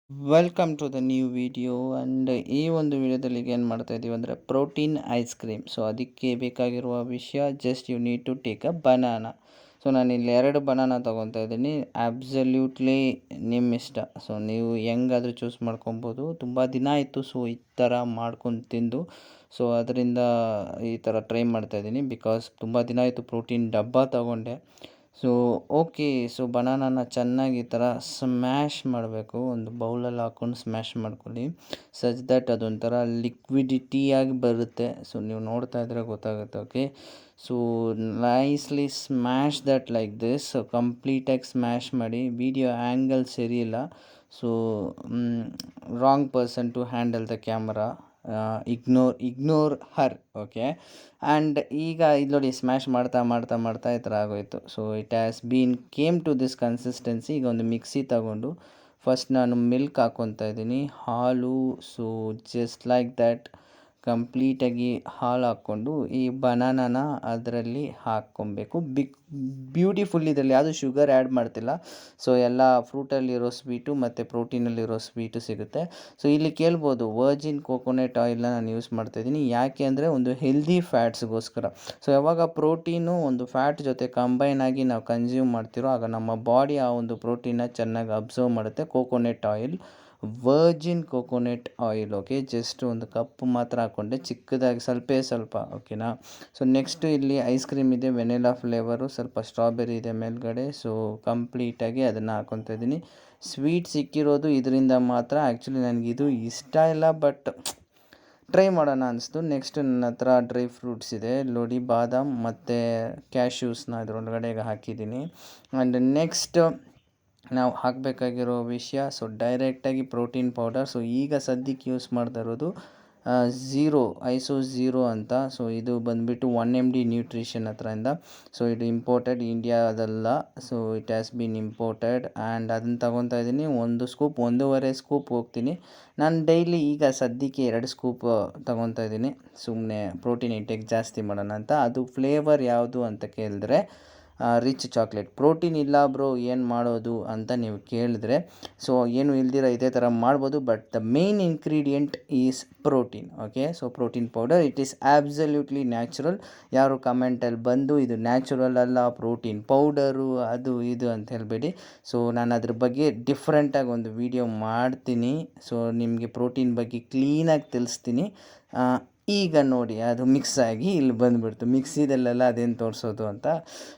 Welcome to the new video and ಈ ಒಂದು ವಿಡಿಯೋದಲ್ಲಿ ಏನು ಮಾಡ್ತಾ ಇದ್ದೀವಿ ಅಂದರೆ ಪ್ರೋಟೀನ್ ಐಸ್ ಕ್ರೀಮ್. ಸೊ ಅದಕ್ಕೆ ಬೇಕಾಗಿರುವ ವಿಷಯ just you need to take a banana. So ನಾನು ಇಲ್ಲಿ 2 ಬನಾನಾ ತೊಗೊತಾ ಇದ್ದೀನಿ. ಆಬ್ಸಲ್ಯೂಟ್ಲಿ ನಿಮ್ಮ ಇಷ್ಟ. ಸೊ ನೀವು ಹೆಂಗಾದರೂ ಚೂಸ್ ಮಾಡ್ಕೊಬೋದು. ತುಂಬ ದಿನ ಆಯಿತು ಸೊ ಈ ಥರ ಮಾಡ್ಕೊಂಡು ತಿಂದು. ಸೊ ಅದರಿಂದ ಈ ಥರ ಟ್ರೈ ಮಾಡ್ತಾಯಿದ್ದೀನಿ ಬಿಕಾಸ್ ತುಂಬ ದಿನ ಆಯಿತು ಪ್ರೋಟೀನ್ ಡಬ್ಬ ತೊಗೊಂಡೆ. ಸೊ ಓಕೆ, ಸೊ ಬನಾನಾನ ಚೆನ್ನಾಗಿ ಈ ಥರ ಸ್ಮ್ಯಾಶ್ ಮಾಡಬೇಕು. ಒಂದು ಬೌಲಲ್ಲಿ ಹಾಕ್ಕೊಂಡು ಸ್ಮ್ಯಾಶ್ ಮಾಡ್ಕೊಳ್ಳಿ ಸಚ್ ದಟ್ ಅದೊಂಥರ ಲಿಕ್ವಿಡಿಟಿಯಾಗಿ ಬರುತ್ತೆ. ಸೊ ನೀವು ನೋಡ್ತಾ ಇದ್ರೆ ಗೊತ್ತಾಗುತ್ತೆ. Okay, so nicely smash that like this. So ಕಂಪ್ಲೀಟಾಗಿ ಸ್ಮ್ಯಾಶ್ ಮಾಡಿ. ವಿಡಿಯೋ ಆ್ಯಂಗಲ್ ಸರಿ ಇಲ್ಲ, so wrong person to handle the camera. Ignore her. Okay, and ಈಗ ಇದು ನೋಡಿ ಸ್ಮ್ಯಾಶ್ ಮಾಡ್ತಾ ಈ ಥರ ಆಗೋಯಿತು. So it has been came to this consistency. ಈಗ ಒಂದು ಮಿಕ್ಸಿ ತಗೊಂಡು ಫಸ್ಟ್ ನಾನು ಮಿಲ್ಕ್ ಹಾಕ್ಕೊತಾ ಇದ್ದೀನಿ, ಹಾಲು. ಸೊ ಜಸ್ಟ್ ಲೈಕ್ ದ್ಯಾಟ್ ಕಂಪ್ಲೀಟಾಗಿ ಹಾಲು ಹಾಕ್ಕೊಂಡು ಈ ಬನಾನಾನ ಅದರಲ್ಲಿ ಹಾಕ್ಕೊಬೇಕು. ಬ್ಯೂಟಿಫುಲ್. ಇದರಲ್ಲಿ ಯಾವುದು ಶುಗರ್ ಆ್ಯಡ್ ಮಾಡ್ತಿಲ್ಲ. ಸೊ ಎಲ್ಲ ಫ್ರೂಟಲ್ಲಿರೋ ಸ್ವೀಟು ಮತ್ತು ಪ್ರೋಟೀನಲ್ಲಿರೋ ಸ್ವೀಟು ಸಿಗುತ್ತೆ. ಸೊ ಇಲ್ಲಿ ಕೇಳ್ಬೋದು ವರ್ಜಿನ್ ಕೋಕೋನಟ್ ಆಯಿಲ್ನ ನಾನು ಯೂಸ್ ಮಾಡ್ತಾಯಿದ್ದೀನಿ. ಯಾಕೆ ಅಂದರೆ ಒಂದು ಹೆಲ್ದಿ ಫ್ಯಾಟ್ಸ್ಗೋಸ್ಕರ. ಸೊ ಯಾವಾಗ ಪ್ರೋಟೀನು ಒಂದು ಫ್ಯಾಟ್ ಜೊತೆ ಕಂಬೈನ್ ಆಗಿ ನಾವು ಕನ್ಸ್ಯೂಮ್ ಮಾಡ್ತಿರೋ ಆಗ ನಮ್ಮ ಬಾಡಿ ಆ ಒಂದು ಪ್ರೋಟೀನ್ನ ಚೆನ್ನಾಗಿ ಅಬ್ಸರ್ವ್ ಮಾಡುತ್ತೆ. Coconut oil, Virgin coconut oil. Okay, just ಒಂದು ಕಪ್ ಮಾತ್ರ ಹಾಕ್ಕೊಂಡೆ, ಚಿಕ್ಕದಾಗಿ ಸ್ವಲ್ಪ. ಓಕೆನಾ. ಸೊ ನೆಕ್ಸ್ಟು ಇಲ್ಲಿ ಐಸ್ ಕ್ರೀಮ್ ಇದೆ, ವೆನಿಲಾ ಫ್ಲೇವರು, ಸ್ವಲ್ಪ ಸ್ಟ್ರಾಬೆರಿ ಇದೆ ಮೇಲ್ಗಡೆ. ಸೊ ಕಂಪ್ಲೀಟಾಗಿ ಅದನ್ನು ಹಾಕ್ಕೊತಾ ಇದ್ದೀನಿ. ಸ್ವೀಟ್ ಸಿಕ್ಕಿರೋದು ಇದರಿಂದ ಮಾತ್ರ. ಆ್ಯಕ್ಚುಲಿ ನನಗಿದು ಇಷ್ಟ ಇಲ್ಲ, ಬಟ್ ಟ್ರೈ ಮಾಡೋಣ ಅನಿಸ್ತು. ನೆಕ್ಸ್ಟ್ ನನ್ನ ಹತ್ರ ಡ್ರೈ ಫ್ರೂಟ್ಸ್ ಇದೆ ನೋಡಿ, ಬಾದಾಮ್ ಮತ್ತು ಕ್ಯಾಶ್ಯೂಸ್ನ ಇದರೊಳಗಡೆಗೆ ಹಾಕಿದ್ದೀನಿ. ಆ್ಯಂಡ್ ನೆಕ್ಸ್ಟ್ ನಾವು ಹಾಕಬೇಕಾಗಿರೋ ವಿಷಯ, ಸೊ ಡೈರೆಕ್ಟಾಗಿ ಪ್ರೋಟೀನ್ ಪೌಡರ್. ಸೊ ಈಗ ಸದ್ಯಕ್ಕೆ ಯೂಸ್ ಮಾಡ್ತಾ ಇರೋದು ಐಸೋ ಅಂತ. ಸೊ ಇದು ಬಂದುಬಿಟ್ಟು 1 MD ನ್ಯೂಟ್ರಿಷನ್ ಹತ್ರದಿಂದ. ಸೊ ಇದು ಇಂಪೋರ್ಟೆಡ್, ಇಂಡಿಯಾದಲ್ಲ. So it has been imported. And ಅದನ್ನು ತೊಗೊತಾ ಇದ್ದೀನಿ. 1 ಸ್ಕೂಪ್, 1.5 ಸ್ಕೂಪ್ ಹೋಗ್ತೀನಿ ನಾನು ಡೈಲಿ. ಈಗ ಸದ್ಯಕ್ಕೆ 2 ಸ್ಕೂಪ್ ತೊಗೊತಾ ಇದ್ದೀನಿ, ಸುಮ್ಮನೆ ಪ್ರೋಟೀನ್ ಇಂಟೇಕ್ ಜಾಸ್ತಿ ಮಾಡೋಣ ಅಂತ. ಅದು ಫ್ಲೇವರ್ ಯಾವುದು ಅಂತ ಕೇಳಿದ್ರೆ ರಿಚ್ ಚಾಕ್ಲೇಟ್. ಪ್ರೋಟೀನ್ ಇಲ್ಲ ಬ್ರೋ ಏನು ಮಾಡೋದು ಅಂತ ನೀವು ಕೇಳಿದ್ರೆ, ಸೊ ಏನು ಇಲ್ದಿರ ಇದೇ ಥರ ಮಾಡ್ಬೋದು. But the main ingredient is protein. Okay, so protein powder, it is absolutely natural. ಯಾರು ಕಮೆಂಟಲ್ಲಿ ಬಂದು ಇದು ನ್ಯಾಚುರಲ್ ಅಲ್ಲ, ಪ್ರೋಟೀನ್ ಪೌಡರು ಅದು ಇದು ಅಂತ ಹೇಳಬೇಡಿ. ಸೊ ನಾನು ಅದ್ರ ಬಗ್ಗೆ ಡಿಫ್ರೆಂಟಾಗಿ ಒಂದು ವಿಡಿಯೋ ಮಾಡ್ತೀನಿ. ಸೊ ನಿಮಗೆ ಪ್ರೋಟೀನ್ ಬಗ್ಗೆ ಕ್ಲೀನಾಗಿ ತಿಳಿಸ್ತೀನಿ. ಈಗ ನೋಡಿ ಅದು ಮಿಕ್ಸ್ ಆಗಿ ಇಲ್ಲಿ ಬಂದುಬಿಡ್ತು. ಮಿಕ್ಸಿದಲ್ಲೆಲ್ಲ ಅದೇನು ತೋರಿಸೋದು ಅಂತ.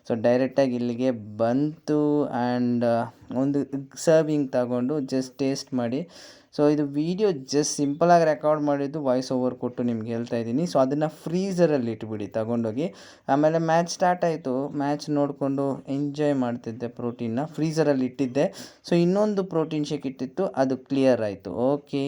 ಸೊ ಡೈರೆಕ್ಟಾಗಿ ಇಲ್ಲಿಗೆ ಬಂತು. ಆ್ಯಂಡ್ ಒಂದು ಸರ್ವಿಂಗ್ ತಗೊಂಡು ಜಸ್ಟ್ ಟೇಸ್ಟ್ ಮಾಡಿ. ಸೊ ಇದು ವಿಡಿಯೋ ಜಸ್ಟ್ ಸಿಂಪಲಾಗಿ ರೆಕಾರ್ಡ್ ಮಾಡಿದ್ದು, ವಾಯ್ಸ್ ಓವರ್ ಕೊಟ್ಟು ನಿಮ್ಗೆ ಹೇಳ್ತಾ ಇದ್ದೀನಿ. ಸೊ ಅದನ್ನು ಫ್ರೀಝರಲ್ಲಿ ಇಟ್ಬಿಡಿ ತಗೊಂಡೋಗಿ. ಆಮೇಲೆ ಮ್ಯಾಚ್ ಸ್ಟಾರ್ಟ್ ಆಯಿತು, ಮ್ಯಾಚ್ ನೋಡಿಕೊಂಡು ಎಂಜಾಯ್ ಮಾಡ್ತಿದ್ದೆ. ಪ್ರೋಟೀನ್ನ ಫ್ರೀಝರಲ್ಲಿ ಇಟ್ಟಿದ್ದೆ. ಸೊ ಇನ್ನೊಂದು ಪ್ರೋಟೀನ್ ಶೇಕ್ ಇಟ್ಟಿತ್ತು, ಅದು ಕ್ಲಿಯರ್ ಆಯಿತು. ಓಕೆ.